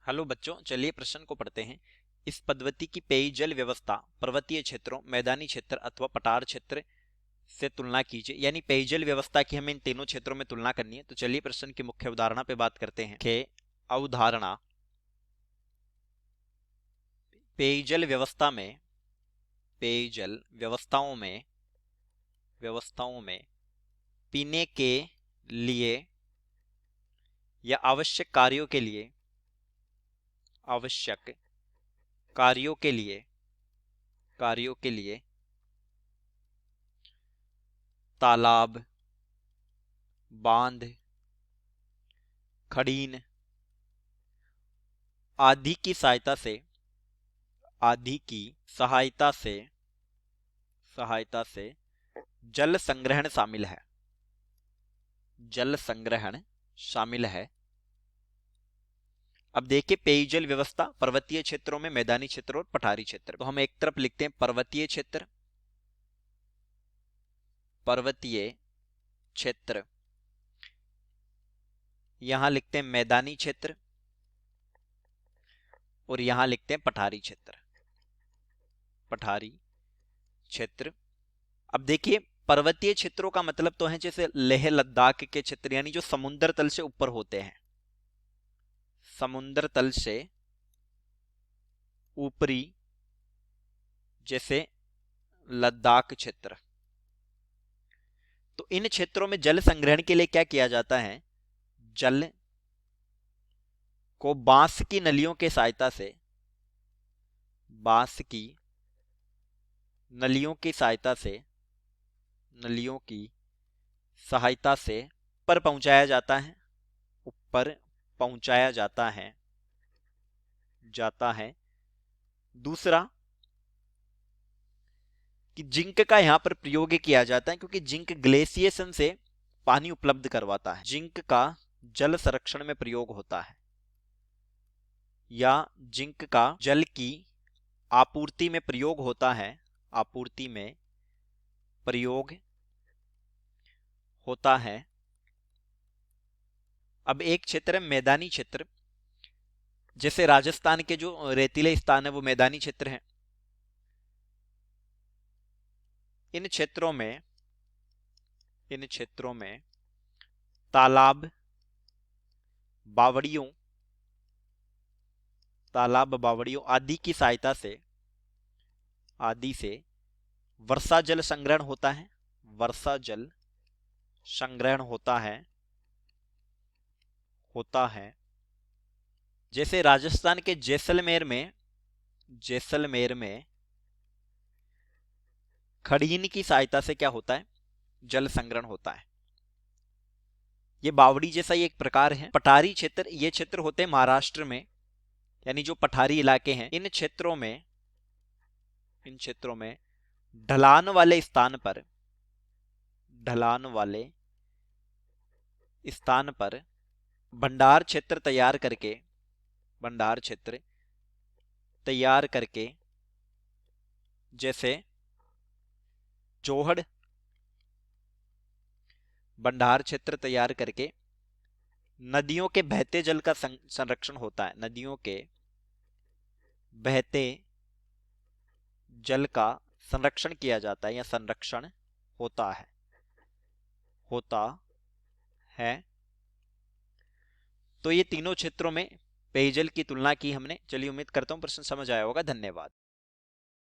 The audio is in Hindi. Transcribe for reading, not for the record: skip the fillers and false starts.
हेलो बच्चों, चलिए प्रश्न को पढ़ते हैं। इस पद्धति की पेयजल व्यवस्था पर्वतीय क्षेत्रों, मैदानी क्षेत्र अथवा पठार क्षेत्र से तुलना कीजिए। यानी पेयजल व्यवस्था की हमें इन तीनों क्षेत्रों में तुलना करनी है। तो चलिए प्रश्न की मुख्य अवधारणा पे बात करते हैं। के अवधारणा, पेयजल व्यवस्था में, पेयजल व्यवस्थाओं में पीने के लिए या आवश्यक कार्यों के लिए तालाब, बांध, खड़ीन आदि की सहायता से जल संग्रहण शामिल है। अब देखिए, पेयजल व्यवस्था पर्वतीय क्षेत्रों में, मैदानी क्षेत्र और पठारी क्षेत्र। तो हम एक तरफ लिखते हैं पर्वतीय क्षेत्र, यहां लिखते हैं मैदानी क्षेत्र और यहां लिखते हैं पठारी क्षेत्र। अब देखिए, पर्वतीय क्षेत्रों का मतलब तो है जैसे लेह लद्दाख के क्षेत्र, यानी जो समुद्र तल से ऊपर होते हैं, समुद्र तल से ऊपरी, जैसे लद्दाख क्षेत्र। तो इन क्षेत्रों में जल संग्रहण के लिए क्या किया जाता है? जल को बांस की नलियों की सहायता से ऊपर पहुंचाया जाता है। दूसरा कि जिंक का यहां पर प्रयोग किया जाता है, क्योंकि जिंक ग्लेशिएशन से पानी उपलब्ध करवाता है। जिंक का जल संरक्षण में प्रयोग होता है, या जिंक का जल की आपूर्ति में प्रयोग होता है। अब एक क्षेत्र है मैदानी क्षेत्र, जैसे राजस्थान के जो रेतीले स्थान है वो मैदानी क्षेत्र है। इन क्षेत्रों में तालाब, बावड़ियों आदि की सहायता से वर्षा जल संग्रहण होता है। जैसे राजस्थान के जैसलमेर में खड़ीन की सहायता से क्या होता है? जल संग्रहण होता है। ये बावड़ी जैसा ही एक प्रकार है। पठारी क्षेत्र, ये क्षेत्र होते हैं महाराष्ट्र में, यानी जो पठारी इलाके हैं, इन क्षेत्रों में ढलान वाले स्थान पर भंडार क्षेत्र तैयार करके जैसे जोहड़ भंडार क्षेत्र तैयार करके नदियों के बहते जल का संरक्षण होता है। नदियों के बहते जल का संरक्षण किया जाता है या संरक्षण होता है। तो ये तीनों क्षेत्रों में पेयजल की तुलना की हमने। चलिए, उम्मीद करता हूं प्रश्न समझ आया होगा। धन्यवाद।